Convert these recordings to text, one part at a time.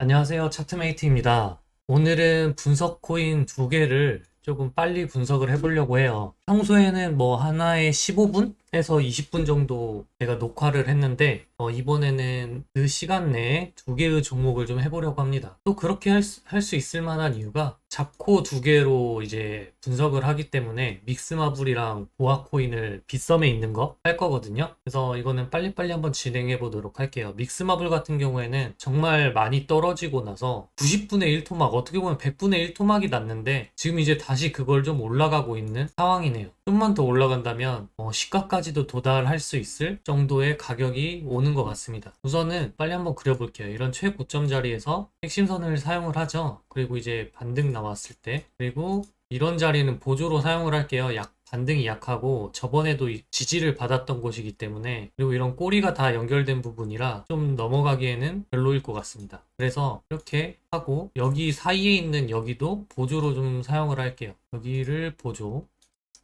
안녕하세요. 차트메이트입니다. 오늘은 분석 코인 두 개를 조금 빨리 분석을 해보려고 해요. 평소에는 뭐 하나에 15분에서 20분 정도 제가 녹화를 했는데 이번에는 그 시간 내에 두 개의 종목을 좀 해보려고 합니다. 또 그렇게 할 수 있을 만한 이유가 잡코 두 개로 이제 분석을 하기 때문에 믹스마블이랑 보아코인을 빗썸에 있는 거 할 거거든요. 그래서 이거는 빨리빨리 한번 진행해 보도록 할게요. 믹스마블 같은 경우에는 정말 많이 떨어지고 나서 90분의 1 토막, 어떻게 보면 100분의 1 토막이 났는데 지금 이제 다시 그걸 좀 올라가고 있는 상황이네요. 좀만 더 올라간다면 시가까지도 도달할 수 있을 정도의 가격이 오는 것 같습니다. 우선은 빨리 한번 그려볼게요. 이런 최고점 자리에서 핵심선을 사용을 하죠. 그리고 이제 반등 나왔을 때, 그리고 이런 자리는 보조로 사용을 할게요. 반등이 약하고 저번에도 지지를 받았던 곳이기 때문에, 그리고 이런 꼬리가 다 연결된 부분이라 좀 넘어가기에는 별로일 것 같습니다. 그래서 이렇게 하고 여기 사이에 있는 여기도 보조로 좀 사용을 할게요. 여기를 보조,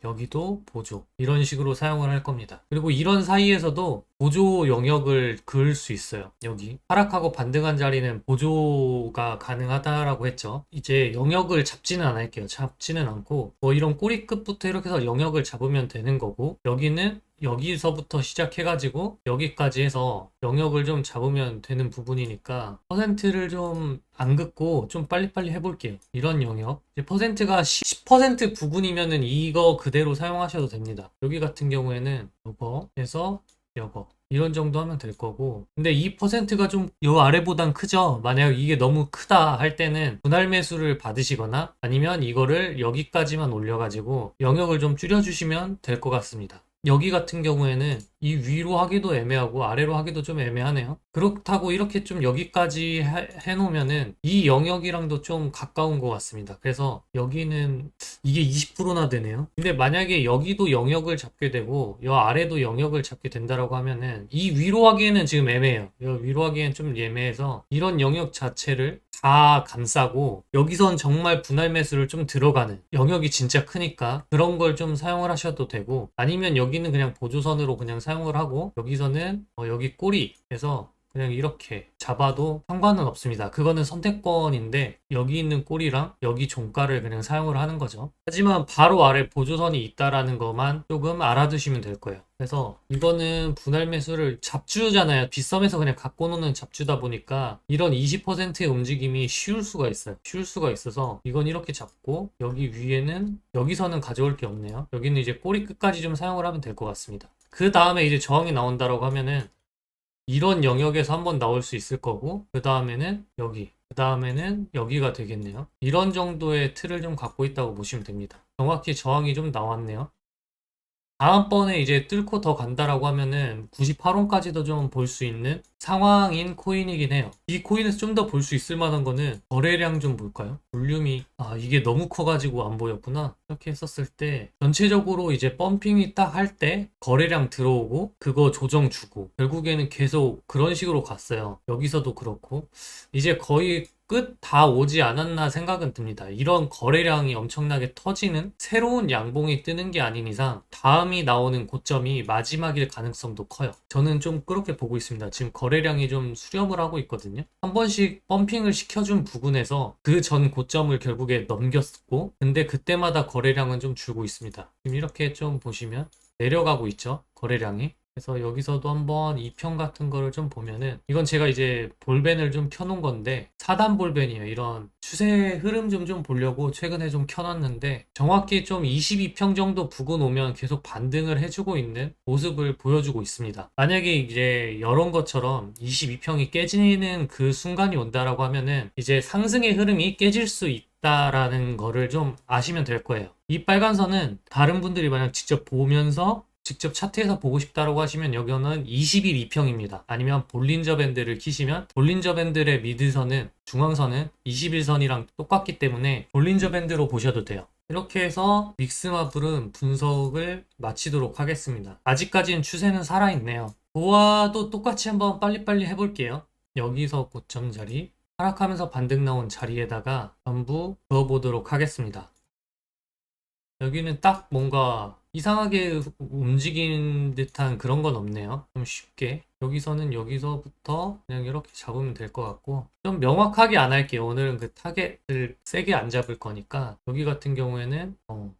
여기도 보조, 이런 식으로 사용을 할 겁니다. 그리고 이런 사이에서도 보조 영역을 그을 수 있어요. 여기 하락하고 반등한 자리는 보조가 가능하다라고 했죠. 이제 영역을 잡지는 않을게요. 잡지는 않고 뭐 이런 꼬리끝부터 이렇게 해서 영역을 잡으면 되는 거고, 여기는 여기서부터 시작해가지고 여기까지 해서 영역을 좀 잡으면 되는 부분이니까 퍼센트를 좀 안 긋고 좀 빨리빨리 해볼게요. 이런 영역, 이제 퍼센트가 10% 부근이면은 이거 그대로 사용하셔도 됩니다. 여기 같은 경우에는 이거 해서 이거 이런 정도 하면 될 거고, 근데 이 퍼센트가 좀 요 아래보단 크죠. 만약 이게 너무 크다 할 때는 분할 매수를 받으시거나 아니면 이거를 여기까지만 올려가지고 영역을 좀 줄여주시면 될 것 같습니다. 여기 같은 경우에는 이 위로 하기도 애매하고 아래로 하기도 좀 애매하네요. 그렇다고 이렇게 좀 여기까지 해놓으면은 이 영역이랑도 좀 가까운 것 같습니다. 그래서 여기는 이게 20%나 되네요. 근데 만약에 여기도 영역을 잡게 되고 이 아래도 영역을 잡게 된다라고 하면은 이 위로 하기에는 지금 애매해요. 이 위로 하기에는 좀 애매해서 이런 영역 자체를 다 감싸고 여기선 정말 분할 매수를 좀 들어가는 영역이 진짜 크니까 그런 걸 좀 사용을 하셔도 되고, 아니면 여기는 그냥 보조선으로 그냥 사용을 하고 여기서는 여기 꼬리에서 그냥 이렇게 잡아도 상관은 없습니다. 그거는 선택권인데 여기 있는 꼬리랑 여기 종가를 그냥 사용을 하는 거죠. 하지만 바로 아래 보조선이 있다라는 것만 조금 알아두시면 될 거예요. 그래서 이거는 분할 매수를 잡주잖아요. 빗썸에서 그냥 갖고 노는 잡주다 보니까 이런 20%의 움직임이 쉬울 수가 있어요. 쉬울 수가 있어서 이건 이렇게 잡고 여기 위에는 여기서는 가져올 게 없네요. 여기는 이제 꼬리 끝까지 좀 사용을 하면 될 것 같습니다. 그 다음에 이제 저항이 나온다라고 하면은 이런 영역에서 한번 나올 수 있을 거고, 그 다음에는 여기, 그 다음에는 여기가 되겠네요. 이런 정도의 틀을 좀 갖고 있다고 보시면 됩니다. 정확히 저항이 좀 나왔네요. 다음번에 이제 뚫고 더 간다라고 하면은 98원까지도 좀 볼 수 있는 상황인 코인이긴 해요. 이 코인에서 좀 더 볼 수 있을 만한 거는 거래량 좀 볼까요? 볼륨이, 이게 너무 커가지고 안 보였구나. 이렇게 했었을 때 전체적으로 이제 펌핑이 딱 할 때 거래량 들어오고 그거 조정 주고 결국에는 계속 그런 식으로 갔어요. 여기서도 그렇고 이제 거의 끝 다 오지 않았나 생각은 듭니다. 이런 거래량이 엄청나게 터지는 새로운 양봉이 뜨는 게 아닌 이상 다음이 나오는 고점이 마지막일 가능성도 커요. 저는 좀 그렇게 보고 있습니다. 지금 거래량이 좀 수렴을 하고 있거든요. 한 번씩 펌핑을 시켜준 부분에서 그 전 고점을 결국에 넘겼고, 근데 그때마다 거래량은 좀 줄고 있습니다. 지금 이렇게 좀 보시면 내려가고 있죠, 거래량이. 그래서 여기서도 한번 이평 같은 거를 좀 보면은, 이건 제가 이제 볼벤을 좀 켜놓은 건데 4단 볼벤이에요. 이런 추세 흐름 좀 보려고 최근에 좀 켜놨는데 정확히 좀 22평 정도 부근 오면 계속 반등을 해주고 있는 모습을 보여주고 있습니다. 만약에 이제 이런 것처럼 22평이 깨지는 그 순간이 온다라고 하면은 이제 상승의 흐름이 깨질 수 있다라는 거를 좀 아시면 될 거예요. 이 빨간 선은 다른 분들이 만약 직접 보면서 직접 차트에서 보고 싶다라고 하시면 여기는 20일 2평입니다. 아니면 볼린저 밴드를 키시면 볼린저 밴드의 미드선은 중앙선은 21선이랑 똑같기 때문에 볼린저 밴드로 보셔도 돼요. 이렇게 해서 믹스마블은 분석을 마치도록 하겠습니다. 아직까지는 추세는 살아있네요. 보아도 똑같이 한번 빨리빨리 해볼게요. 여기서 고점 자리, 하락하면서 반등 나온 자리에다가 전부 넣어보도록 하겠습니다. 여기는 딱 뭔가 이상하게 움직인 듯한 그런 건 없네요. 좀 쉽게. 여기서는 여기서부터 그냥 이렇게 잡으면 될 것 같고, 좀 명확하게 안 할게요. 오늘은 그 타겟을 세게 안 잡을 거니까. 여기 같은 경우에는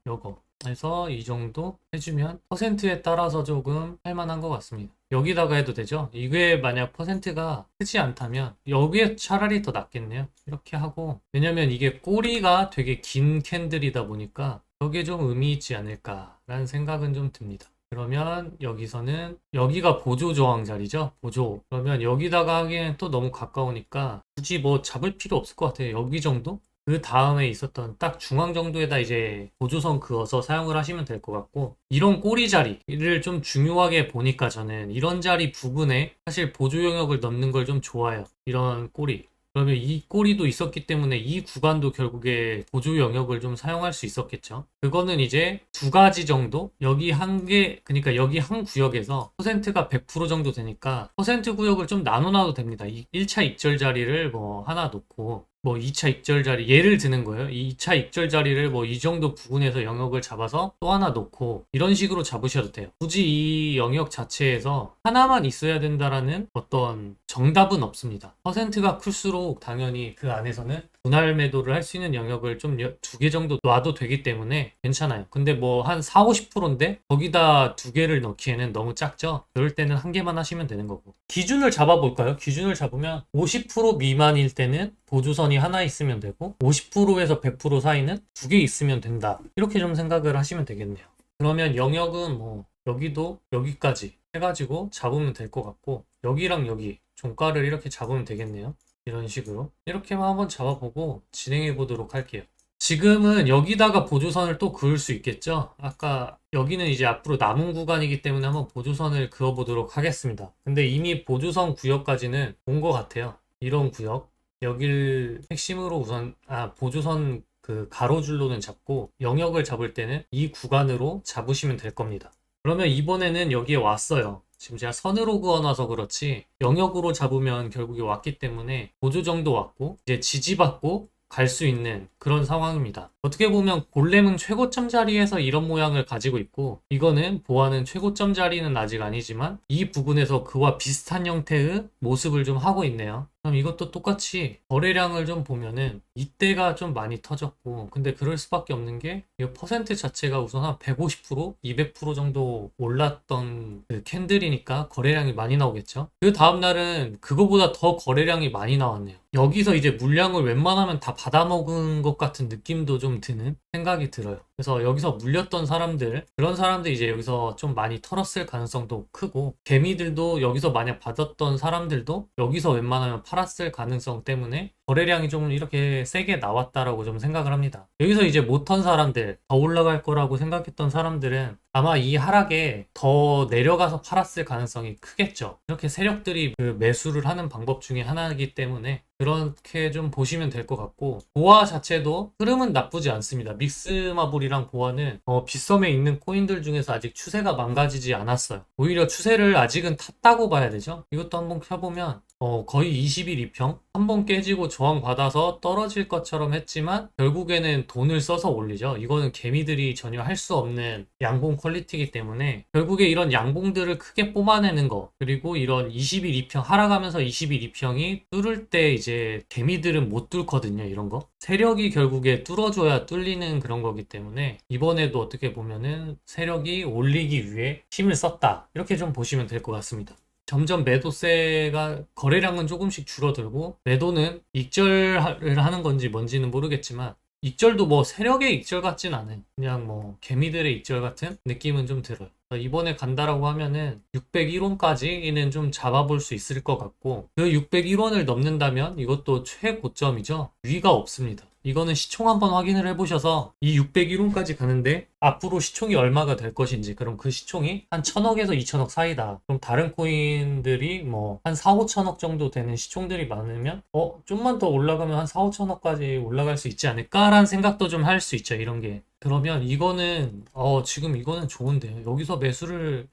요거 해서 이 정도 해주면 퍼센트에 따라서 조금 할만한 것 같습니다. 여기다가 해도 되죠. 이게 만약 퍼센트가 크지 않다면 여기에 차라리 더 낫겠네요. 이렇게 하고, 왜냐면 이게 꼬리가 되게 긴 캔들이다 보니까 여기에 좀 의미 있지 않을까라는 생각은 좀 듭니다. 그러면 여기서는 여기가 보조 저항 자리죠. 보조. 그러면 여기다가 하기에는 또 너무 가까우니까 굳이 뭐 잡을 필요 없을 것 같아요. 여기 정도? 그 다음에 있었던 딱 중앙 정도에다 이제 보조선 그어서 사용을 하시면 될 것 같고, 이런 꼬리 자리를 좀 중요하게 보니까 저는 이런 자리 부분에 사실 보조 영역을 넣는 걸 좀 좋아해요. 이런 꼬리. 그러면 이 꼬리도 있었기 때문에 이 구간도 결국에 보조 영역을 좀 사용할 수 있었겠죠. 그거는 이제 두 가지 정도? 여기 한 개, 그러니까 여기 한 구역에서 퍼센트가 100% 정도 되니까 퍼센트 구역을 좀 나눠놔도 됩니다. 1차 익절 자리를 뭐 하나 놓고, 뭐 2차 익절 자리, 예를 드는 거예요. 이 2차 익절 자리를 뭐 이 정도 부분에서 영역을 잡아서 또 하나 놓고 이런 식으로 잡으셔도 돼요. 굳이 이 영역 자체에서 하나만 있어야 된다라는 어떤 정답은 없습니다. 퍼센트가 클수록 당연히 그 안에서는 분할 매도를 할 수 있는 영역을 좀 두 개 정도 놔도 되기 때문에 괜찮아요. 근데 뭐 한 4, 50%인데 거기다 두 개를 넣기에는 너무 작죠? 그럴 때는 한 개만 하시면 되는 거고. 기준을 잡아볼까요? 기준을 잡으면 50% 미만일 때는 보조선이 하나 있으면 되고 50%에서 100% 사이는 두 개 있으면 된다. 이렇게 좀 생각을 하시면 되겠네요. 그러면 영역은 뭐 여기도 여기까지 해가지고 잡으면 될 것 같고, 여기랑 여기 종가를 이렇게 잡으면 되겠네요. 이런 식으로 이렇게만 한번 잡아보고 진행해 보도록 할게요. 지금은 여기다가 보조선을 또 그을 수 있겠죠. 아까 여기는 이제 앞으로 남은 구간이기 때문에 한번 보조선을 그어 보도록 하겠습니다. 근데 이미 보조선 구역까지는 온 것 같아요. 이런 구역, 여길 핵심으로 우선 보조선 그 가로줄로는 잡고, 영역을 잡을 때는 이 구간으로 잡으시면 될 겁니다. 그러면 이번에는 여기에 왔어요. 지금 제가 선으로 그어놔서 그렇지 영역으로 잡으면 결국에 왔기 때문에 보조 정도 왔고, 이제 지지받고 갈 수 있는 그런 상황입니다. 어떻게 보면 골렘은 최고점 자리에서 이런 모양을 가지고 있고, 이거는 보아는 최고점 자리는 아직 아니지만 이 부분에서 그와 비슷한 형태의 모습을 좀 하고 있네요. 그럼 이것도 똑같이 거래량을 좀 보면은 이때가 좀 많이 터졌고, 근데 그럴 수밖에 없는 게 이 퍼센트 자체가 우선 한 150%, 200% 정도 올랐던 그 캔들이니까 거래량이 많이 나오겠죠. 그 다음날은 그거보다 더 거래량이 많이 나왔네요. 여기서 이제 물량을 웬만하면 다 받아먹은 것 같은 느낌도 좀 드는 생각이 들어요. 그래서 여기서 물렸던 사람들, 그런 사람들이 이제 여기서 좀 많이 털었을 가능성도 크고, 개미들도 여기서 만약 받았던 사람들도 여기서 웬만하면 팔았을 가능성 때문에 거래량이 좀 이렇게 세게 나왔다라고 좀 생각을 합니다. 여기서 이제 못 턴 사람들, 더 올라갈 거라고 생각했던 사람들은 아마 이 하락에 더 내려가서 팔았을 가능성이 크겠죠. 이렇게 세력들이 그 매수를 하는 방법 중에 하나이기 때문에 그렇게 좀 보시면 될 것 같고, 보아 자체도 흐름은 나쁘지 않습니다. 믹스마블이랑 보아는 빗썸에 있는 코인들 중에서 아직 추세가 망가지지 않았어요. 오히려 추세를 아직은 탔다고 봐야 되죠. 이것도 한번 켜보면 거의 20일 이평 한번 깨지고 저항받아서 떨어질 것처럼 했지만 결국에는 돈을 써서 올리죠. 이거는 개미들이 전혀 할 수 없는 양봉 퀄리티이기 때문에 결국에 이런 양봉들을 크게 뽑아내는 거, 그리고 이런 20일 이평 하락하면서 20일 이평이 뚫을 때 이제 개미들은 못 뚫거든요. 이런 거 세력이 결국에 뚫어줘야 뚫리는 그런 거기 때문에 이번에도 어떻게 보면은 세력이 올리기 위해 힘을 썼다, 이렇게 좀 보시면 될 것 같습니다. 점점 매도세가 거래량은 조금씩 줄어들고, 매도는 익절을 하는 건지 뭔지는 모르겠지만 익절도 뭐 세력의 익절 같진 않아요. 그냥 뭐 개미들의 익절 같은 느낌은 좀 들어요. 이번에 간다라고 하면은 601원까지는 좀 잡아볼 수 있을 것 같고, 그 601원을 넘는다면 이것도 최고점이죠. 위가 없습니다. 이거는 시총 한번 확인을 해보셔서 이 601원까지 가는데 앞으로 시총이 얼마가 될 것인지, 그럼 그 시총이 한 1000억에서 2000억 사이다. 그럼 다른 코인들이 뭐 한 4, 5천억 정도 되는 시총들이 많으면 좀만 더 올라가면 한 4, 5천억까지 올라갈 수 있지 않을까라는 생각도 좀 할 수 있죠. 이런 게. 그러면 이거는 지금 이거는 좋은데요. 여기서 매수를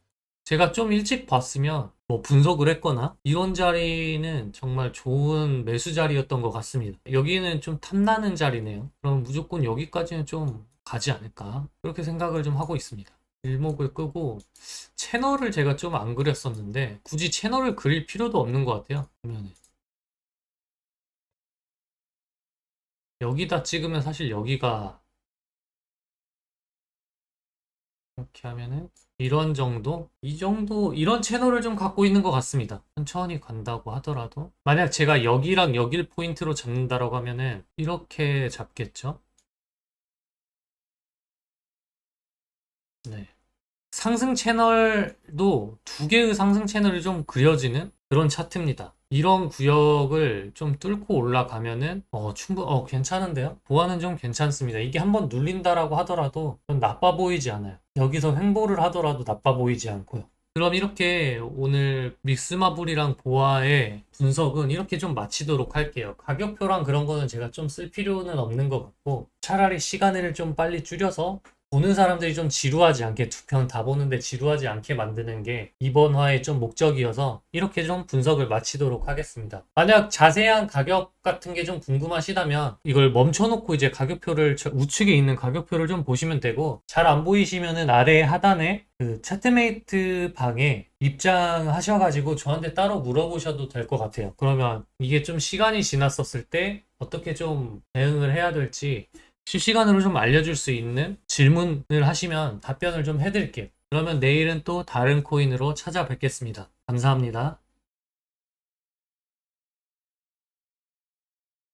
제가 좀 일찍 봤으면 뭐 분석을 했거나 이런 자리는 정말 좋은 매수 자리였던 것 같습니다. 여기는 좀 탐나는 자리네요. 그럼 무조건 여기까지는 좀 가지 않을까, 그렇게 생각을 좀 하고 있습니다. 일목을 끄고 채널을 제가 좀 안 그렸었는데 굳이 채널을 그릴 필요도 없는 것 같아요. 화면에. 여기다 찍으면 사실 여기가 이렇게 하면은 이런 정도? 이 정도, 이런 채널을 좀 갖고 있는 것 같습니다. 천천히 간다고 하더라도. 만약 제가 여기랑 여길 포인트로 잡는다라고 하면은 이렇게 잡겠죠? 네. 상승 채널도 두 개의 상승 채널이 좀 그려지는 그런 차트입니다. 이런 구역을 좀 뚫고 올라가면은 괜찮은데요? 보안은 좀 괜찮습니다. 이게 한번 눌린다라고 하더라도 좀 나빠 보이지 않아요. 여기서 횡보를 하더라도 나빠 보이지 않고요. 그럼 이렇게 오늘 믹스마블이랑 보아의 분석은 이렇게 좀 마치도록 할게요. 가격표랑 그런 거는 제가 좀 쓸 필요는 없는 것 같고 차라리 시간을 좀 빨리 줄여서 보는 사람들이 좀 지루하지 않게 두 편 다 보는데 지루하지 않게 만드는 게 이번 화의 좀 목적이어서 이렇게 좀 분석을 마치도록 하겠습니다. 만약 자세한 가격 같은 게 좀 궁금하시다면 이걸 멈춰놓고 이제 가격표를 우측에 있는 가격표를 좀 보시면 되고 잘 안 보이시면은 아래 하단에 그 차트메이트 방에 입장하셔가지고 저한테 따로 물어보셔도 될 것 같아요. 그러면 이게 좀 시간이 지났었을 때 어떻게 좀 대응을 해야 될지 실시간으로 좀 알려줄 수 있는 질문을 하시면 답변을 좀 해드릴게요. 그러면 내일은 또 다른 코인으로 찾아뵙겠습니다. 감사합니다.